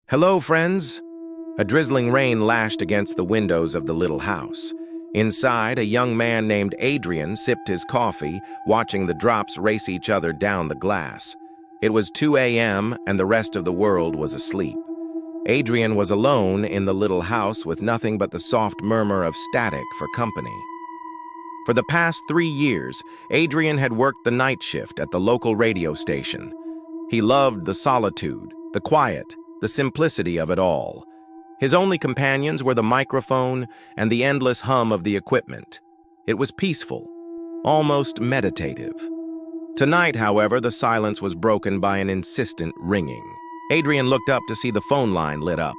Hello, friends. A drizzling rain lashed against the windows of the little house. Inside, a young man named Adrian sipped his coffee, watching the drops race each other down the glass. It was 2 a.m., and the rest of the world was asleep. Adrian was alone in the little house with nothing but the soft murmur of static for company. For the past 3 years, Adrian had worked the night shift at the local radio station. He loved the solitude, the quiet, the simplicity of it all. His only companions were the microphone and the endless hum of the equipment. It was peaceful, almost meditative. Tonight, however, the silence was broken by an insistent ringing. Adrian looked up to see the phone line lit up.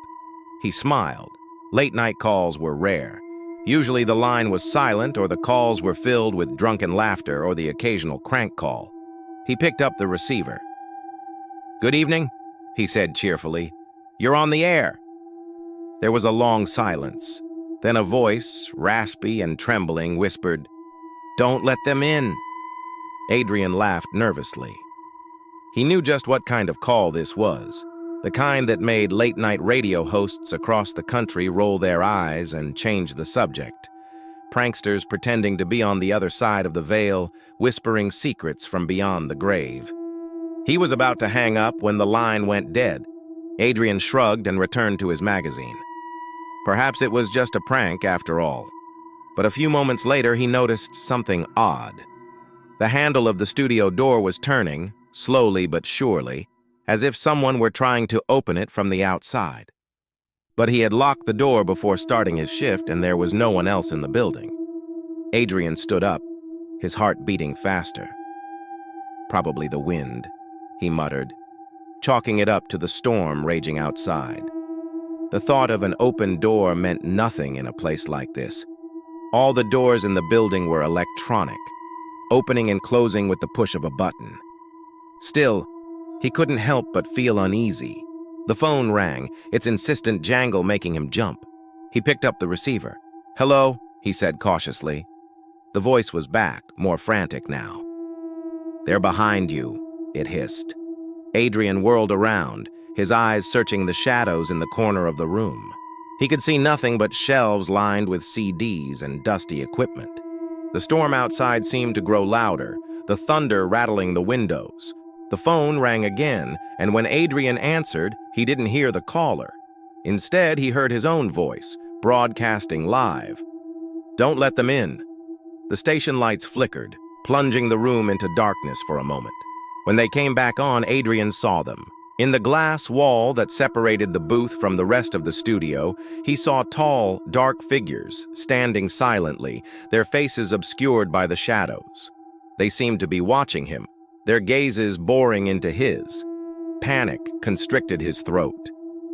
He smiled. Late-night calls were rare. Usually the line was silent or the calls were filled with drunken laughter or the occasional crank call. He picked up the receiver. "Good evening," he said cheerfully. "You're on the air." There was a long silence. Then a voice, raspy and trembling, whispered, "Don't let them in." Adrian laughed nervously. He knew just what kind of call this was, the kind that made late-night radio hosts across the country roll their eyes and change the subject. Pranksters pretending to be on the other side of the veil, whispering secrets from beyond the grave. He was about to hang up when the line went dead. Adrian shrugged and returned to his magazine. Perhaps it was just a prank after all. But a few moments later, he noticed something odd. The handle of the studio door was turning, slowly but surely, as if someone were trying to open it from the outside. But he had locked the door before starting his shift, and there was no one else in the building. Adrian stood up, his heart beating faster. "Probably the wind," he muttered, chalking it up to the storm raging outside. The thought of an open door meant nothing in a place like this. All the doors in the building were electronic, opening and closing with the push of a button. Still, he couldn't help but feel uneasy. The phone rang, its insistent jangle making him jump. He picked up the receiver. "Hello," he said cautiously. The voice was back, more frantic now. "They're behind you," it hissed. Adrian whirled around, his eyes searching the shadows in the corner of the room. He could see nothing but shelves lined with CDs and dusty equipment. The storm outside seemed to grow louder, the thunder rattling the windows. The phone rang again, and when Adrian answered, he didn't hear the caller. Instead, he heard his own voice, broadcasting live. "Don't let them in." The station lights flickered, plunging the room into darkness for a moment. When they came back on, Adrian saw them. In the glass wall that separated the booth from the rest of the studio, he saw tall, dark figures standing silently, their faces obscured by the shadows. They seemed to be watching him, their gazes boring into his. Panic constricted his throat.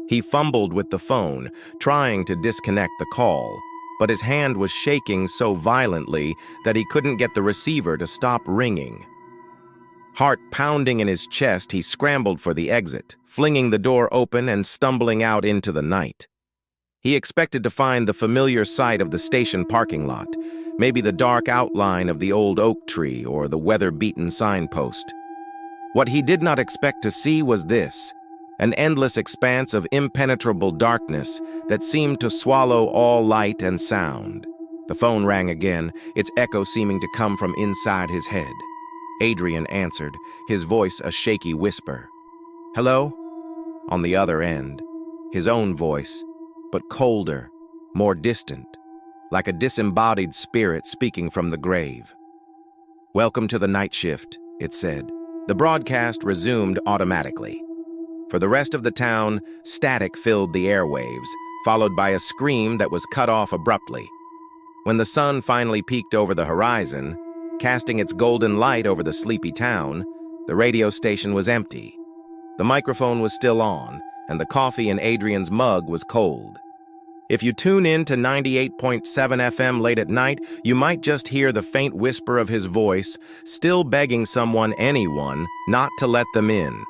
He fumbled with the phone, trying to disconnect the call, but his hand was shaking so violently that he couldn't get the receiver to stop ringing. Heart pounding in his chest, he scrambled for the exit, flinging the door open and stumbling out into the night. He expected to find the familiar sight of the station parking lot, maybe the dark outline of the old oak tree or the weather-beaten signpost. What he did not expect to see was this, an endless expanse of impenetrable darkness that seemed to swallow all light and sound. The phone rang again, its echo seeming to come from inside his head. Adrian answered, his voice a shaky whisper. "Hello?" On the other end, his own voice, but colder, more distant, like a disembodied spirit speaking from the grave. "Welcome to the night shift," it said. The broadcast resumed automatically. For the rest of the town, static filled the airwaves, followed by a scream that was cut off abruptly. When the sun finally peeked over the horizon, casting its golden light over the sleepy town, the radio station was empty. The microphone was still on, and the coffee in Adrian's mug was cold. If you tune in to 98.7 FM late at night, you might just hear the faint whisper of his voice, still begging anyone, not to let them in.